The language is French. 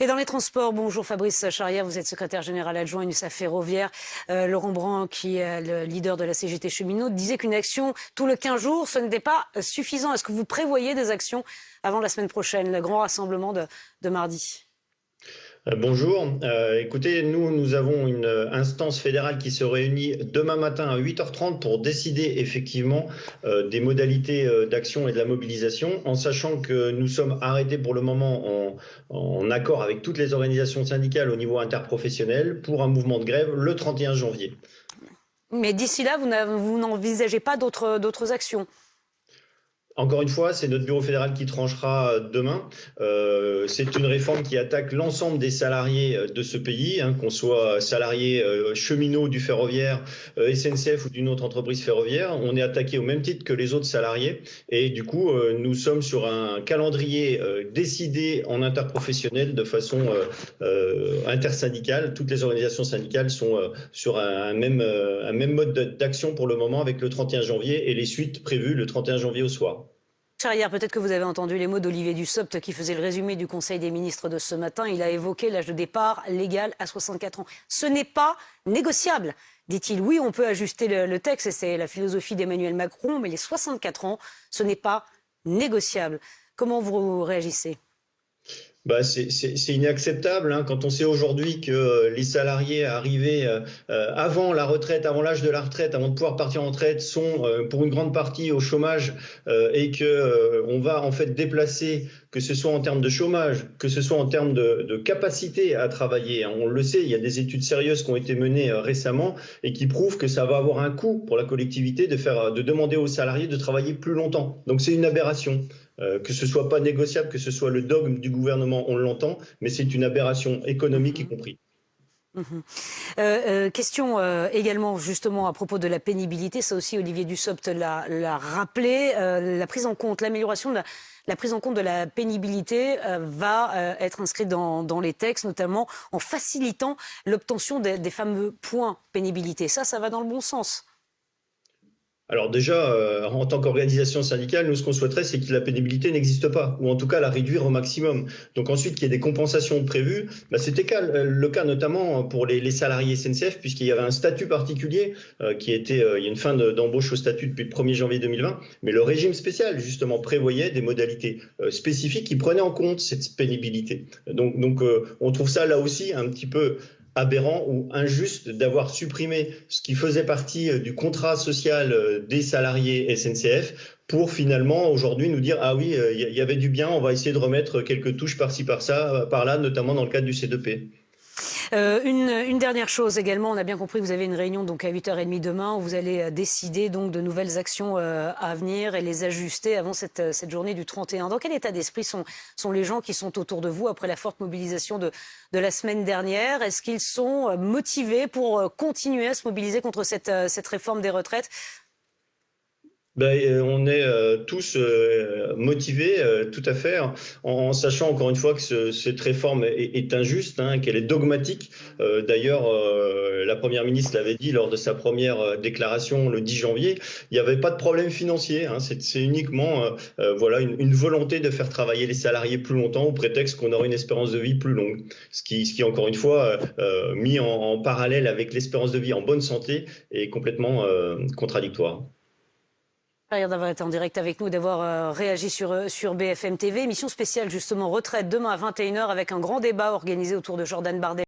Et dans les transports, bonjour Fabrice Charrière, vous êtes secrétaire général adjoint UNSA Ferroviaire. Laurent Brun, qui est le leader de la CGT cheminot, disait qu'une action tous les 15 jours, ce n'était pas suffisant. Est-ce que vous prévoyez des actions avant la semaine prochaine, le grand rassemblement de mardi? Bonjour. Écoutez, nous avons une instance fédérale qui se réunit demain matin à 8h30 pour décider effectivement des modalités d'action et de la mobilisation, en sachant que nous sommes arrêtés pour le moment en accord avec toutes les organisations syndicales au niveau interprofessionnel pour un mouvement de grève le 31 janvier. Mais d'ici là, vous n'envisagez pas d'autres actions? Encore une fois, c'est notre bureau fédéral qui tranchera demain. C'est une réforme qui attaque l'ensemble des salariés de ce pays, qu'on soit salarié cheminot du ferroviaire, SNCF ou d'une autre entreprise ferroviaire. On est attaqué au même titre que les autres salariés. Et du coup, nous sommes sur un calendrier décidé en interprofessionnel de façon intersyndicale. Toutes les organisations syndicales sont sur un même mode d'action pour le moment, avec le 31 janvier et les suites prévues le 31 janvier au soir. Charrière, peut-être que vous avez entendu les mots d'Olivier Dussopt qui faisait le résumé du Conseil des ministres de ce matin. Il a évoqué l'âge de départ légal à 64 ans. Ce n'est pas négociable, dit-il. Oui, on peut ajuster le texte, et c'est la philosophie d'Emmanuel Macron, mais les 64 ans, ce n'est pas négociable. Comment vous réagissez ? C'est inacceptable quand on sait aujourd'hui que les salariés arrivés avant la retraite, avant l'âge de la retraite, avant de pouvoir partir en retraite, sont pour une grande partie au chômage et que on va en fait déplacer, que ce soit en termes de chômage, que ce soit en termes de capacité à travailler. On le sait, il y a des études sérieuses qui ont été menées récemment et qui prouvent que ça va avoir un coût pour la collectivité de demander aux salariés de travailler plus longtemps. Donc c'est une aberration. Que ce soit pas négociable, que ce soit le dogme du gouvernement, on l'entend, mais c'est une aberration économique y compris. Question également justement à propos de la pénibilité, ça aussi Olivier Dussopt l'a rappelé, la prise en compte, l'amélioration de la prise en compte de la pénibilité va être inscrite dans les textes, notamment en facilitant l'obtention des fameux points pénibilité. Ça va dans le bon sens. Alors déjà, en tant qu'organisation syndicale, nous, ce qu'on souhaiterait, c'est que la pénibilité n'existe pas, ou en tout cas la réduire au maximum. Donc ensuite, qu'il y ait des compensations prévues. C'était le cas notamment pour les salariés SNCF, puisqu'il y avait un statut particulier il y a une fin d'embauche au statut depuis le 1er janvier 2020. Mais le régime spécial, justement, prévoyait des modalités spécifiques qui prenaient en compte cette pénibilité. Donc on trouve ça là aussi un petit peu aberrant ou injuste d'avoir supprimé ce qui faisait partie du contrat social des salariés SNCF pour finalement aujourd'hui nous dire ah oui, il y avait du bien, on va essayer de remettre quelques touches par-ci par-là, notamment dans le cadre du C2P. Une dernière chose également, on a bien compris que vous avez une réunion donc à 8h30 demain où vous allez décider donc de nouvelles actions à venir et les ajuster avant cette journée du 31. Dans quel état d'esprit sont les gens qui sont autour de vous après la forte mobilisation de la semaine dernière? Est-ce qu'ils sont motivés pour continuer à se mobiliser contre cette réforme des retraites? On est tous motivés, tout à fait, en sachant encore une fois que cette réforme est injuste, qu'elle est dogmatique. D'ailleurs, la Première ministre l'avait dit lors de sa première déclaration le 10 janvier, il n'y avait pas de problème financier. C'est uniquement une volonté de faire travailler les salariés plus longtemps au prétexte qu'on aurait une espérance de vie plus longue. Ce qui encore une fois, mis en parallèle avec l'espérance de vie en bonne santé, est complètement contradictoire. D'avoir été en direct avec nous, d'avoir réagi sur BFM TV. Émission spéciale justement retraite demain à 21h avec un grand débat organisé autour de Jordan Bardella.